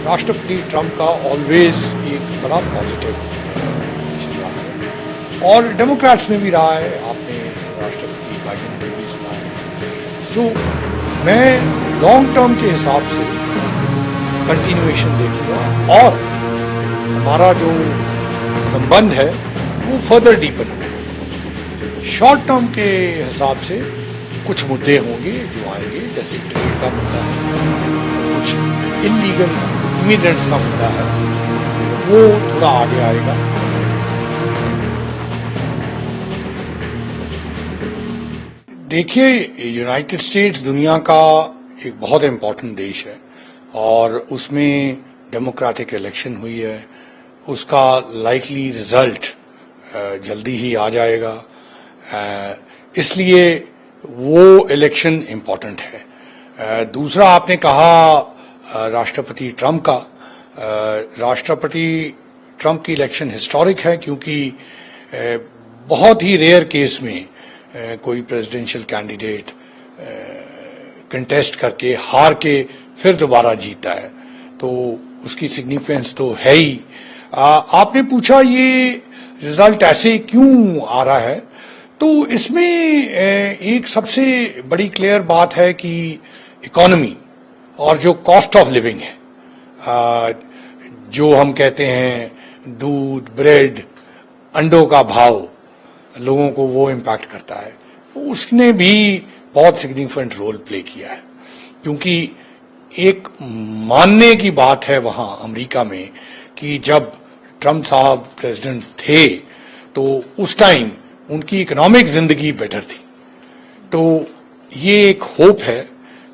राष्ट्रपति ट्रंप का ऑलवेज एक बड़ा पॉजिटिव रहा है और डेमोक्रेट्स में भी रहा है। आपने राष्ट्रपति बाइडेन ने भी सुना है। सो मैं लॉन्ग टर्म के हिसाब से कंटिन्यूएशन देखूंगा और हमारा जो संबंध है वो फर्दर डीपन होगा। शॉर्ट टर्म के हिसाब से कुछ मुद्दे होंगे जो आएंगे, जैसे ट्रेड का मुद्दा है, कुछ इलीगल इमिग्रेंट्स का मुद्दा है, वो थोड़ा आगे आएगा। देखिए, यूनाइटेड स्टेट्स दुनिया का एक बहुत इंपॉर्टेंट देश है और उसमें डेमोक्रेटिक इलेक्शन हुई है। उसका लाइकली रिजल्ट जल्दी ही आ जाएगा, इसलिए वो इलेक्शन इम्पॉर्टेंट है। दूसरा, आपने कहा राष्ट्रपति ट्रंप का, राष्ट्रपति ट्रंप की इलेक्शन हिस्टोरिक है क्योंकि बहुत ही रेयर केस में कोई प्रेसिडेंशियल कैंडिडेट कंटेस्ट करके हार के फिर दोबारा जीता है, तो उसकी सिग्निफिकेंस तो है ही। आपने पूछा ये रिजल्ट ऐसे क्यों आ रहा है, तो इसमें एक सबसे बड़ी क्लियर बात है कि इकोनॉमी और जो कॉस्ट ऑफ लिविंग है, जो हम कहते हैं दूध, ब्रेड, अंडों का भाव, लोगों को वो इम्पैक्ट करता है। उसने भी बहुत सिग्निफिकेंट रोल प्ले किया है क्योंकि एक मानने की बात है वहां अमेरिका में कि जब ट्रंप साहब प्रेसिडेंट थे तो उस टाइम उनकी इकोनॉमिक जिंदगी बेटर थी। तो ये एक होप है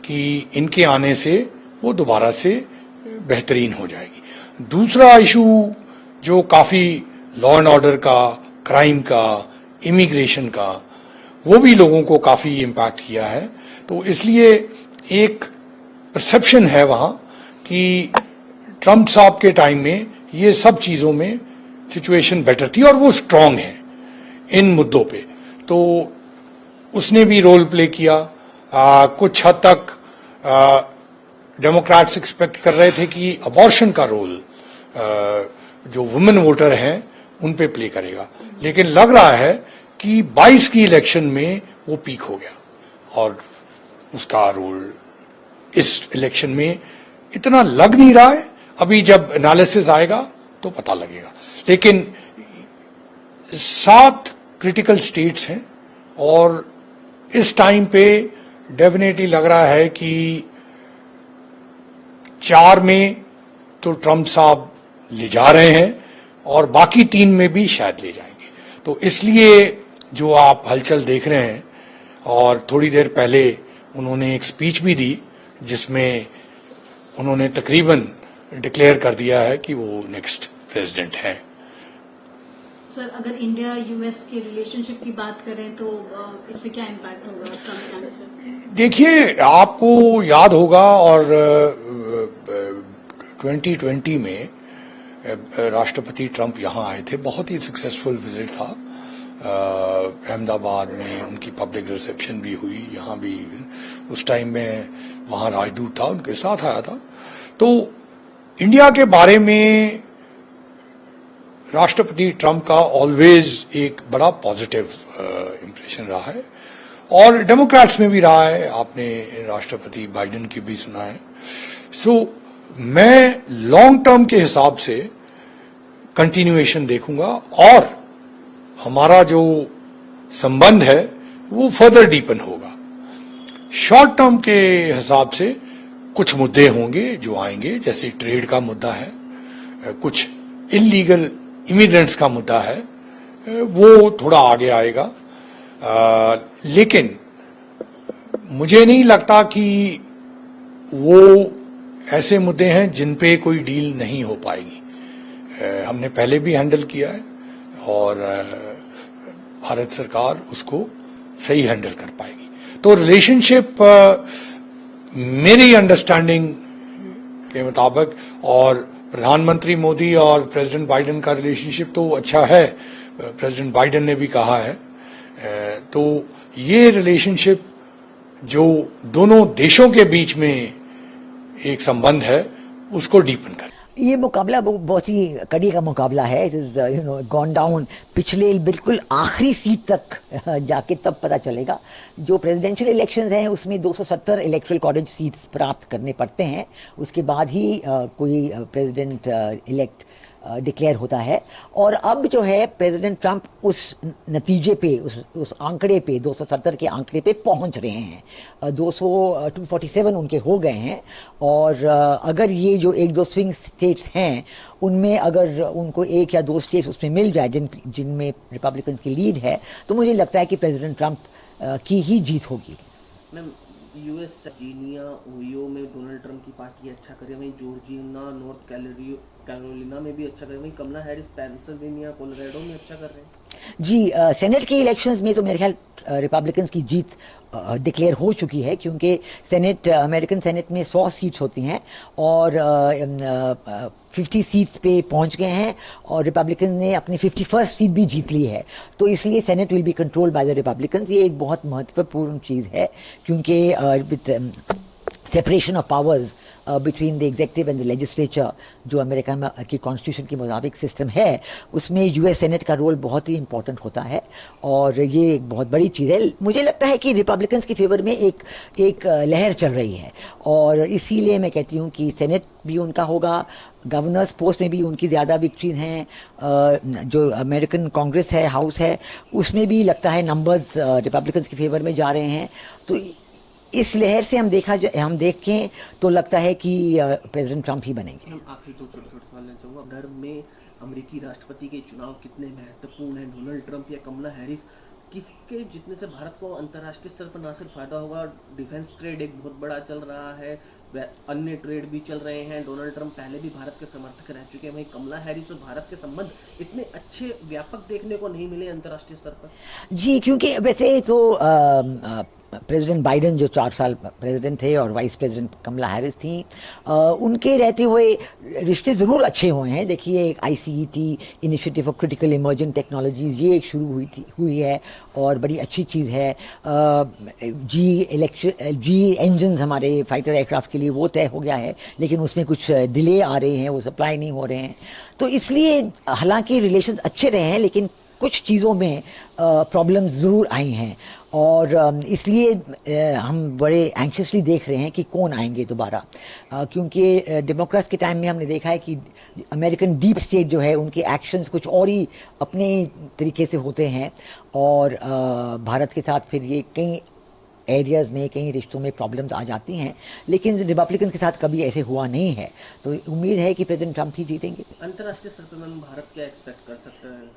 कि इनके आने से वो दोबारा से बेहतरीन हो जाएगी। दूसरा इशू जो काफी लॉ एंड ऑर्डर का, क्राइम का, इमिग्रेशन का, वो भी लोगों को काफी इम्पैक्ट किया है। तो इसलिए एक परसेप्शन है वहां कि ट्रंप साहब के टाइम में ये सब चीजों में सिचुएशन बेटर थी और वो स्ट्रांग है इन मुद्दों पे, तो उसने भी रोल प्ले किया। कुछ हद तक डेमोक्रेट्स एक्सपेक्ट कर रहे थे कि अबॉर्शन का रोल जो वुमेन वोटर हैं उन पे प्ले करेगा, लेकिन लग रहा है कि 22 की इलेक्शन में वो पीक हो गया और उसका रोल इस इलेक्शन में इतना लग नहीं रहा है। अभी जब एनालिसिस आएगा तो पता लगेगा। लेकिन 7 क्रिटिकल स्टेट्स हैं और इस टाइम पे डेफिनेटली लग रहा है कि 4 में तो ट्रंप साहब ले जा रहे हैं और बाकी 3 में भी शायद ले जाएंगे। तो इसलिए जो आप हलचल देख रहे हैं, और थोड़ी देर पहले उन्होंने एक स्पीच भी दी जिसमें उन्होंने तकरीबन डिक्लेयर कर दिया है कि वो नेक्स्ट प्रेसिडेंट हैं। सर, अगर इंडिया यूएस के रिलेशनशिप की बात करें तो इससे क्या इम्पैक्ट होगा ट्रंप के आने से? देखिए, आपको याद होगा और 2020 में राष्ट्रपति ट्रंप यहाँ आए थे, बहुत ही सक्सेसफुल विजिट था। अहमदाबाद में उनकी पब्लिक रिसेप्शन भी हुई, यहाँ भी। उस टाइम में वहाँ राजदूत था, उनके साथ आया था। तो इंडिया के बारे में राष्ट्रपति ट्रंप का ऑलवेज एक बड़ा पॉजिटिव इंप्रेशन रहा है और डेमोक्रेट्स में भी रहा है। आपने राष्ट्रपति बाइडेन की भी सुना है। सो मैं लॉन्ग टर्म के हिसाब से कंटिन्यूएशन देखूंगा और हमारा जो संबंध है वो फर्दर डीपन होगा। शॉर्ट टर्म के हिसाब से कुछ मुद्दे होंगे जो आएंगे, जैसे ट्रेड का मुद्दा है, कुछ इलीगल इमिग्रेंट्स का मुद्दा है, वो थोड़ा आगे आएगा। लेकिन मुझे नहीं लगता कि वो ऐसे मुद्दे हैं जिन पे कोई डील नहीं हो पाएगी। हमने पहले भी हैंडल किया है और भारत सरकार उसको सही हैंडल कर पाएगी। तो रिलेशनशिप मेरी अंडरस्टैंडिंग के मुताबिक, और प्रधानमंत्री मोदी और प्रेसिडेंट बाइडेन का रिलेशनशिप तो अच्छा है, प्रेसिडेंट बाइडेन ने भी कहा है। तो ये रिलेशनशिप जो दोनों देशों के बीच में एक संबंध है उसको डीपन करें। ये मुकाबला बहुत ही कड़ी का मुकाबला है। इट इज गॉन डाउन पिछले बिल्कुल आखिरी सीट तक जाके तब पता चलेगा। जो प्रेसिडेंशियल इलेक्शंस हैं उसमें 270 इलेक्टोरल कॉलेज सीट्स प्राप्त करने पड़ते हैं, उसके बाद ही कोई प्रेसिडेंट इलेक्ट डिक्लेयर होता है। और अब जो है प्रेसिडेंट ट्रंप उस नतीजे पे, उस आंकड़े पे, 270 के आंकड़े पे पहुंच रहे हैं। 247 उनके हो गए हैं। और अगर ये जो एक दो स्विंग स्टेट्स हैं उनमें अगर उनको एक या दो स्टेट्स उसमें मिल जाए जिनमें रिपब्लिकन की लीड है, तो मुझे लगता है कि प्रेसिडेंट ट्रंप की ही जीत होगी। मैम, यूएस वर्जीनिया ओहियो में डोनाल्ड ट्रंप की पार्टी अच्छा करे, वहीं जॉर्जिया नॉर्थ कैरोलिना में भी अच्छा करे, वहीं कमला हैरिस पेंसिल्वेनिया कोलोराडो में अच्छा कर रहे हैं। जी, सेनेट के इलेक्शंस में तो मेरे ख्याल रिपब्लिकन्स की जीत डिक्लेयर हो चुकी है, क्योंकि सेनेट, अमेरिकन सेनेट में 100 सीट्स होती हैं और 50 सीट्स पे पहुंच गए हैं और रिपब्लिकन ने अपनी 51st सीट भी जीत ली है। तो इसलिए senate will be controlled by the Republicans. ये एक बहुत महत्वपूर्ण चीज़ है, क्योंकि separation of powers between the adjective and the legislature जो अमेरिका में की कॉन्स्टिट्यूशन के मुताबिक सिस्टम है, उसमें यूएस सेनेट का रोल बहुत ही इंपॉर्टेंट होता है और ये एक बहुत बड़ी चीज़ है। मुझे लगता है कि रिपब्लिकन्स के फेवर में एक लहर चल रही है और इसीलिए मैं कहती हूँ कि सेनेट भी उनका होगा, गवर्नर्स पोस्ट में भी उनकी ज़्यादा विक्ट्रीज हैं। जो अमेरिकन कांग्रेस है, हाउस है, उसमें भी लगता है नंबर्स रिपब्लिकन्स के फेवर में जा रहे हैं। तो इस लहर से हम देखें तो लगता है कि प्रेसिडेंट ट्रंप ही बनेंगे। हम आखिरी दो छोटे छोटे सवाल लेना चाहूँगा। घर में अमेरिकी राष्ट्रपति के चुनाव कितने महत्वपूर्ण हैं? डोनाल्ड ट्रंप या कमला हैरिस, किसके जीतने से भारत को अंतर्राष्ट्रीय स्तर पर ना सिर्फ फायदा होगा, डिफेंस ट्रेड एक बहुत बड़ा चल रहा है, अन्य ट्रेड भी चल रहे हैं। डोनाल्ड ट्रंप पहले भी भारत के समर्थक रह चुके हैं, वहीं कमला हैरिस और भारत के संबंध इतने अच्छे व्यापक देखने को नहीं मिले अंतर्राष्ट्रीय स्तर पर। जी, क्योंकि वैसे तो प्रेसिडेंट बाइडेन जो 4 साल प्रेसिडेंट थे और वाइस प्रेसिडेंट कमला हैरिस थी, उनके रहते हुए रिश्ते ज़रूर अच्छे हुए हैं। देखिए, एक ICET initiative of critical emerging technologies, ये एक शुरू हुई है और बड़ी अच्छी चीज़ है। जी इंजन्स हमारे फाइटर एयरक्राफ्ट के लिए वो तय हो गया है, लेकिन उसमें कुछ डिले आ रहे हैं, वो सप्लाई नहीं हो रहे हैं। तो इसलिए हालांकि रिलेशन अच्छे रहे हैं, लेकिन कुछ चीज़ों में प्रॉब्लम्स ज़रूर आई हैं और इसलिए हम बड़े एंक्शसली देख रहे हैं कि कौन आएंगे दोबारा, क्योंकि डेमोक्रेट्स के टाइम में हमने देखा है कि अमेरिकन डीप स्टेट जो है उनके एक्शंस कुछ और ही अपने तरीके से होते हैं और भारत के साथ फिर ये कई एरियाज़ में, कई रिश्तों में प्रॉब्लम्स आ जाती हैं, लेकिन रिपब्लिकन के साथ कभी ऐसे हुआ नहीं है। तो उम्मीद है कि प्रेसिडेंट ट्रंप ही जीतेंगे। अंतर्राष्ट्रीय स्तर पर मैम भारत क्या एक्सपेक्ट कर सकते हैं?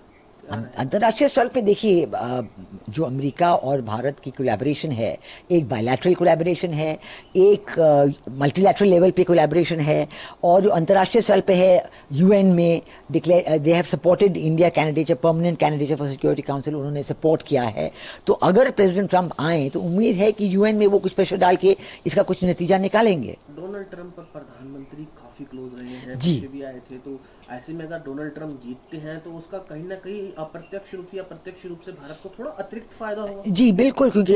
अंतर्राष्ट्रीय स्तर पे देखिए, जो अमेरिका और भारत की कोलैबोरेशन है, एक बायलैटरल कोलैबोरेशन है, एक मल्टीलैटरल लेवल पे कोलैबोरेशन है और जो अंतर्राष्ट्रीय स्तर पे है, UN में declare they have supported India candidature, permanent candidature for security council, उन्होंने सपोर्ट किया है। तो अगर प्रेसिडेंट ट्रंप आए तो उम्मीद है कि UN में वो कुछ प्रेशर डाल के इसका कुछ नतीजा निकालेंगे। डोनाल्ड ट्रंप पर प्रधानमंत्री काफी क्लोज रहे हैं, जी भी आए थे, तो ऐसे में अगर डोनाल्ड ट्रंप जीतते हैं तो उसका कहीं ना कहीं अप्रत्यक्ष रूप या प्रत्यक्ष रूप से भारत को थोड़ा अतिरिक्त फायदा होगा। जी बिल्कुल, क्योंकि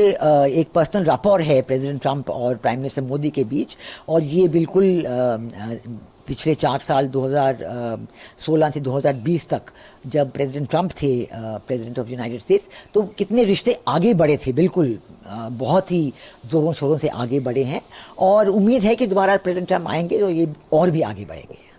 एक पर्सनल rapport है प्रेसिडेंट ट्रंप और प्राइम मिनिस्टर मोदी के बीच और ये बिल्कुल पिछले 4 साल 2016 से 2020 तक जब प्रेसिडेंट ट्रंप थे प्रेसिडेंट ऑफ यूनाइटेड स्टेट्स, तो कितने रिश्ते आगे बढ़े थे, बिल्कुल बहुत ही जोरों शोरों से आगे बढ़े हैं और उम्मीद है कि दोबारा प्रेसिडेंट ट्रंप आएंगे तो ये और भी आगे बढ़ेंगे।